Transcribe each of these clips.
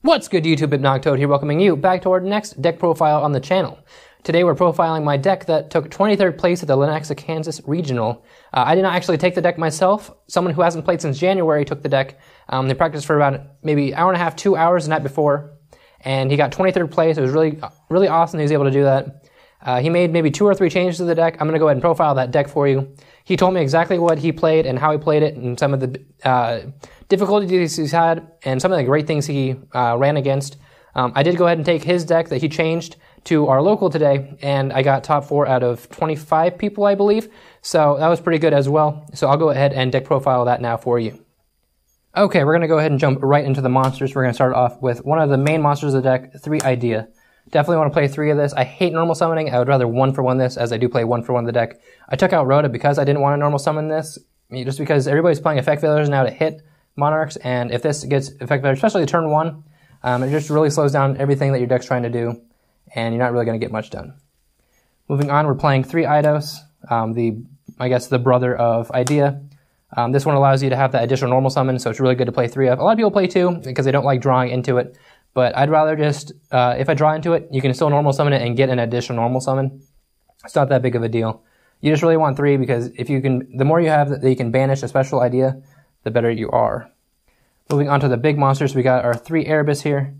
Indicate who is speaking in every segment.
Speaker 1: What's good, YouTube? Noctoad here, welcoming you back to our next deck profile on the channel. Today we're profiling my deck that took 23rd place at the Lenexa, Kansas Regional. I did not actually take the deck myself. Someone who hasn't played since January took the deck. They practiced for about maybe an hour and a half, 2 hours the night before, and he got 23rd place. It was really awesome he was able to do that. He made maybe 2 or 3 changes to the deck. I'm going to go ahead and profile that deck for you. He told me exactly what he played and how he played it and some of the difficulties he's had and some of the great things he ran against. I did go ahead and take his deck that he changed to our local today, and I got top 4 out of 25 people, I believe. So that was pretty good as well. So I'll go ahead and deck profile that now for you. Okay, we're going to go ahead and jump right into the monsters. We're going to start off with one of the main monsters of the deck, 3 Idea. Definitely want to play 3 of this. I hate normal summoning. I would rather 1-for-1 this, as I do play 1-for-1 of the deck. I took out Rhoda because I didn't want to normal summon this, just because everybody's playing effect failures now to hit Monarchs, and if this gets effect failure, especially turn 1, it just really slows down everything that your deck's trying to do, and you're not really going to get much done. Moving on, we're playing 3 Yugioh, I guess the brother of Idea. This one allows you to have that additional normal summon, so it's really good to play 3 of. A lot of people play 2 because they don't like drawing into it, but I'd rather just, if I draw into it, you can still normal summon it and get an additional normal summon. It's not that big of a deal. You just really want 3 because if you can, the more you have that you can banish a special idea, the better you are. Moving on to the big monsters, we got our 3 Erebus here.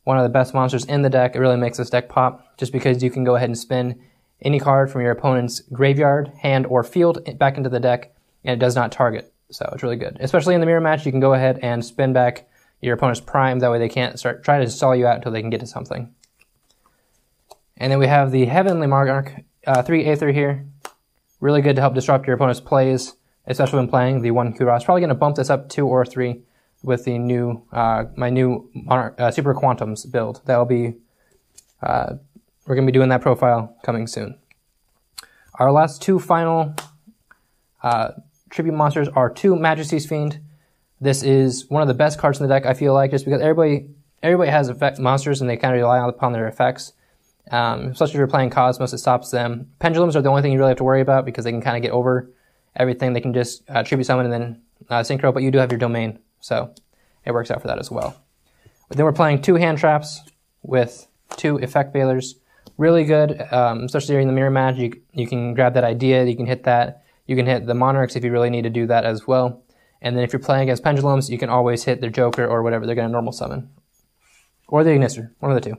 Speaker 1: One of the best monsters in the deck. It really makes this deck pop, just because you can go ahead and spin any card from your opponent's graveyard, hand, or field back into the deck, and it does not target. So it's really good. Especially in the mirror match, you can go ahead and spin back your opponent's prime. That way they can't start trying to stall you out until they can get to something. And then we have the Heavenly Monarch, 3 Aether here. Really good to help disrupt your opponent's plays, especially when playing the 1 Kuros. Probably going to bump this up 2 or 3 with the new, my new Super Quantums build. That'll be, we're going to be doing that profile coming soon. Our last 2 final tribute monsters are 2 Majesty's Fiend. This is one of the best cards in the deck, I feel like, just because everybody has effect monsters and they kind of rely upon their effects. Especially if you're playing Cosmos, it stops them. Pendulums are the only thing you really have to worry about because they can kind of get over everything. They can just tribute summon and then synchro, but you do have your domain, so it works out for that as well. But then we're playing 2 hand traps with 2 effect failures. Really good, especially during the mirror match. You can grab that idea, you can hit that. You can hit the Monarchs if you really need to do that as well. And then if you're playing against Pendulums, you can always hit their Joker or whatever they're going to normal summon. Or the Ignister, one of the 2.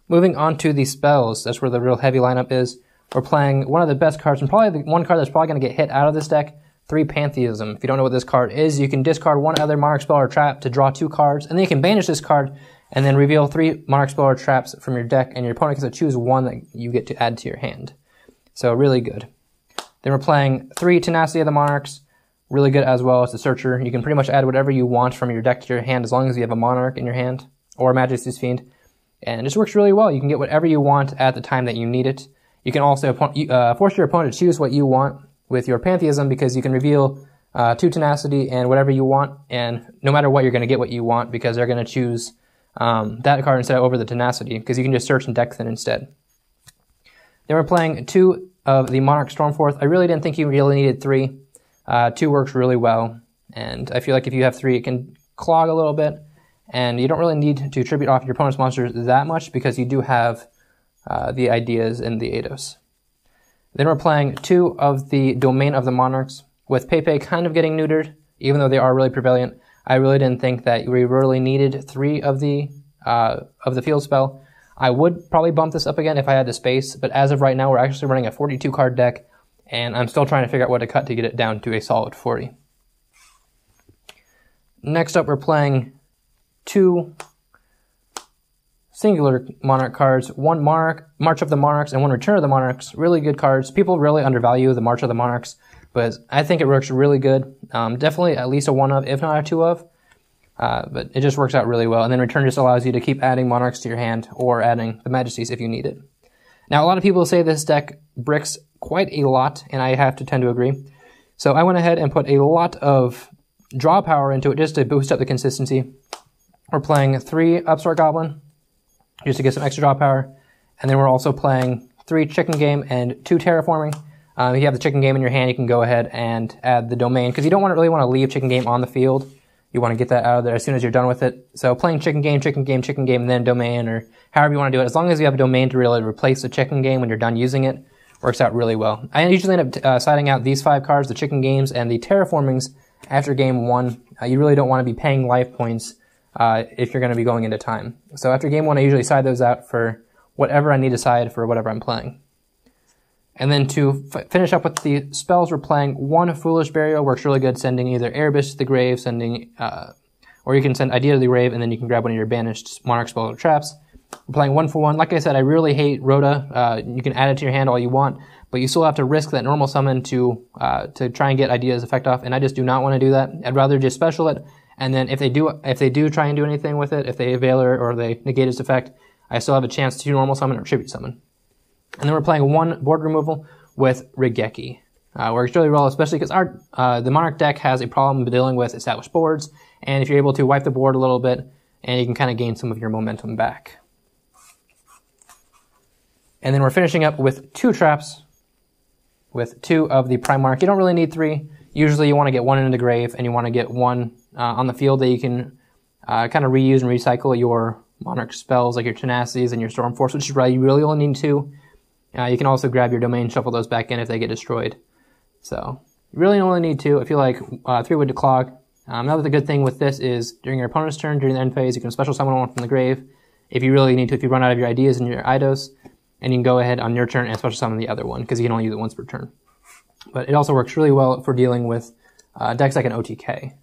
Speaker 1: Moving on to the spells, that's where the real heavy lineup is. We're playing one of the best cards, and probably the one card that's probably going to get hit out of this deck, 3 Pantheism. If you don't know what this card is, you can discard 1 other Monarch spell or trap to draw 2 cards, and then you can banish this card, and then reveal 3 Monarch spell or traps from your deck, and your opponent gets to choose 1 that you get to add to your hand. So really good. Then we're playing 3 Tenacity of the Monarchs. Really good as well as the Searcher. You can pretty much add whatever you want from your deck to your hand as long as you have a Monarch in your hand, or Majesty's Fiend. And it just works really well. You can get whatever you want at the time that you need it. You can also force your opponent to choose what you want with your Pantheism, because you can reveal 2 Tenacity and whatever you want, and no matter what, you're going to get what you want because they're going to choose that card instead of over the Tenacity, because you can just search and deck thin instead. Then we're playing 2 of the Monarch Stormforth. I really didn't think you really needed 3. 2 works really well, and I feel like if you have 3, it can clog a little bit, and you don't really need to tribute off your opponent's monsters that much because you do have the ideas in the Yugioh. Then we're playing 2 of the Domain of the Monarchs, with Pepe kind of getting neutered, even though they are really prevalent. I really didn't think that we really needed 3 of the field spell. I would probably bump this up again if I had the space, but as of right now, we're actually running a 42 card deck, and I'm still trying to figure out what to cut to get it down to a solid 40. Next up, we're playing 2 singular Monarch cards, 1 March of the Monarchs and 1 Return of the Monarchs. Really good cards. People really undervalue the March of the Monarchs, but I think it works really good. Definitely at least a 1 of, if not a 2 of, but it just works out really well. And then Return just allows you to keep adding Monarchs to your hand or adding the Majesties if you need it. Now, a lot of people say this deck bricks quite a lot, and I have to tend to agree. So I went ahead and put a lot of draw power into it just to boost up the consistency. We're playing 3 Upstart Goblin, just to get some extra draw power. And then we're also playing 3 Chicken Game and 2 Terraforming. If you have the Chicken Game in your hand, you can go ahead and add the Domain, because you don't really want to leave Chicken Game on the field. You want to get that out of there as soon as you're done with it. So playing chicken game, and then domain, or however you want to do it, as long as you have a domain to really replace the chicken game when you're done using it, works out really well. I usually end up siding out these 5 cards, the chicken games and the terraformings, after game 1. You really don't want to be paying life points if you're going to be going into time. So after game 1, I usually side those out for whatever I need to side for whatever I'm playing. And then to finish up with the spells, we're playing 1 Foolish Burial. Works really good, sending either Erebus to the grave, or you can send Idea to the grave, and then you can grab one of your banished Monarch spells or traps. We're playing 1 for 1. Like I said, I really hate Rhoda. You can add it to your hand all you want, but you still have to risk that normal summon to try and get Idea's effect off, and I just do not want to do that. I'd rather just special it, and then if they do try and do anything with it, if they avail it or they negate its effect, I still have a chance to normal summon or tribute summon. And then we're playing 1 board removal with Rigeki. Works really well, especially because the Monarch deck has a problem dealing with established boards, and if you're able to wipe the board a little bit, and you can kind of gain some of your momentum back. And then we're finishing up with 2 traps, with 2 of the Prime Monarch. You don't really need 3. Usually you want to get 1 into the grave, and you want to get 1 on the field that you can kind of reuse and recycle your Monarch spells, like your Tenacities and your Storm Force, which is right, you really only need 2. You can also grab your domain, shuffle those back in if they get destroyed. So, you really only need 2. I feel like 3 would declog. Another good thing with this is, during your opponent's turn, during the end phase, you can special summon 1 from the grave. If you really need to, if you run out of your ideas and your Eidos, and you can go ahead on your turn and special summon the other one, because you can only use it once per turn. But it also works really well for dealing with decks like an OTK.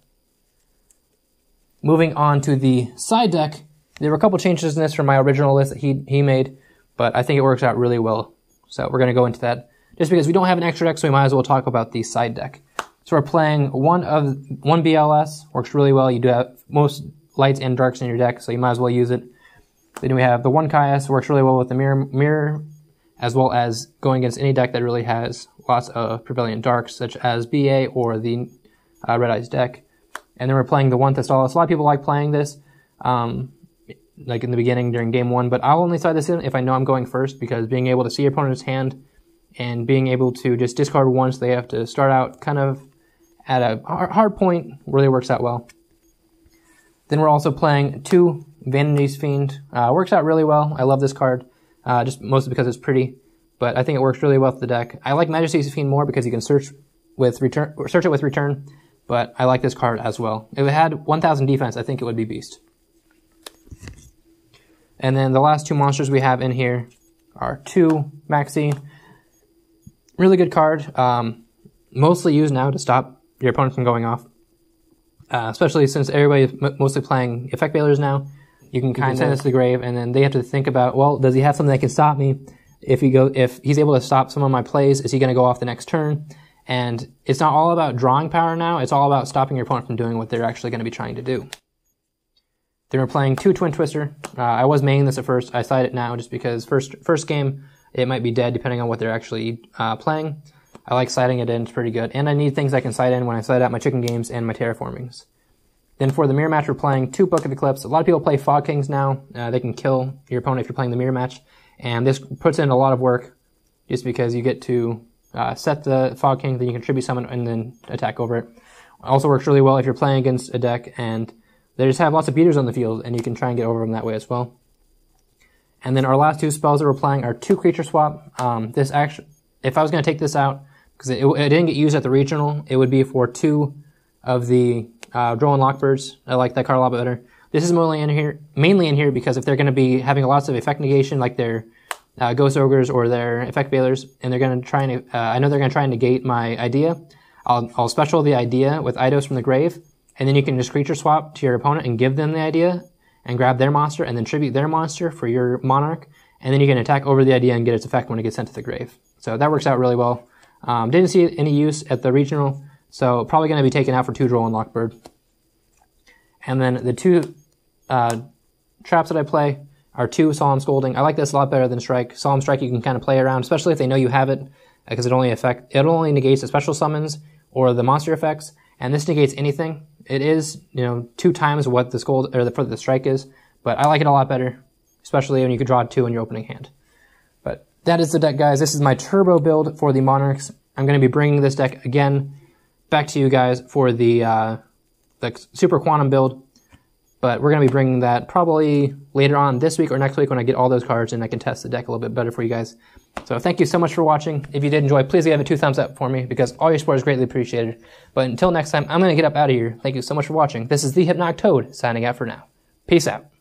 Speaker 1: Moving on to the side deck, there were a couple changes in this from my original list that he made, but I think it works out really well. So we're going to go into that. Just because we don't have an extra deck, so we might as well talk about the side deck. So we're playing 1 BLS, works really well. You do have most lights and darks in your deck, so you might as well use it. Then we have the 1 Caius, works really well with the mirror, as well as going against any deck that really has lots of prevalent darks, such as BA or the Red Eyes deck. And then we're playing the 1 Thestalis. A lot of people like playing this, like in the beginning during game 1, but I'll only side this in if I know I'm going first, because being able to see your opponent's hand and being able to just discard 1 so they have to start out kind of at a hard point really works out well. Then we're also playing 2 Vanity's Fiend. Works out really well. I love this card, just mostly because it's pretty, but I think it works really well with the deck. I like Majesty's Fiend more because you can search it with return, but I like this card as well. If it had 1000 defense, I think it would be Beast. And then the last 2 monsters we have in here are 2 Maxi. Really good card. Mostly used now to stop your opponent from going off. Especially since everybody's mostly playing Effect Veilers now. You can kind of send this to the grave, and then they have to think about, well, does he have something that can stop me? If he's able to stop some of my plays, is he going to go off the next turn? And it's not all about drawing power now. It's all about stopping your opponent from doing what they're actually going to be trying to do. Then we're playing 2 Twin Twister. I was maining this at first. I side it now just because first game, it might be dead depending on what they're actually playing. I like siding it in. It's pretty good. And I need things I can side in when I side out my chicken games and my terraformings. Then for the mirror match, we're playing 2 Book of Eclipse. A lot of people play Fog Kings now. They can kill your opponent if you're playing the mirror match. And this puts in a lot of work just because you get to set the Fog King, then you can tribute summon and then attack over it. Also works really well if you're playing against a deck and they just have lots of beaters on the field, and you can try and get over them that way as well. And then our last 2 spells that we're playing are 2 Creature Swap. This actually, if I was going to take this out, because it didn't get used at the regional, it would be for 2 of the Drone Lockbirds. I like that card a lot better. This is mainly in here because if they're going to be having lots of effect negation, like their Ghost Ogres or their Effect Veilers, and they're going to try and, I know they're going to try and negate my idea, I'll special the idea with Eidos from the grave, and then you can just creature swap to your opponent and give them the idea and grab their monster and then tribute their monster for your Monarch, and then you can attack over the idea and get its effect when it gets sent to the grave. So that works out really well. Didn't see any use at the regional, so probably going to be taken out for 2 Droll and Lockbird. And then the 2 traps that I play are 2 Solemn Scolding. I like this a lot better than Strike. Solemn Strike you can kind of play around, especially if they know you have it, because it only negates the special summons or the monster effects, and this negates anything. It is, 2 times what the Scold or the Strike is, but I like it a lot better, especially when you can draw 2 in your opening hand. But that is the deck, guys. This is my turbo build for the Monarchs. I'm going to be bringing this deck again back to you guys for the the Super Quantum build. But we're going to be bringing that probably later on this week or next week when I get all those cards and I can test the deck a little bit better for you guys. So thank you so much for watching. If you did enjoy, please give it 2 thumbs up for me because all your support is greatly appreciated. But until next time, I'm going to get up out of here. Thank you so much for watching. This is the Hypnotic Toad signing out for now. Peace out.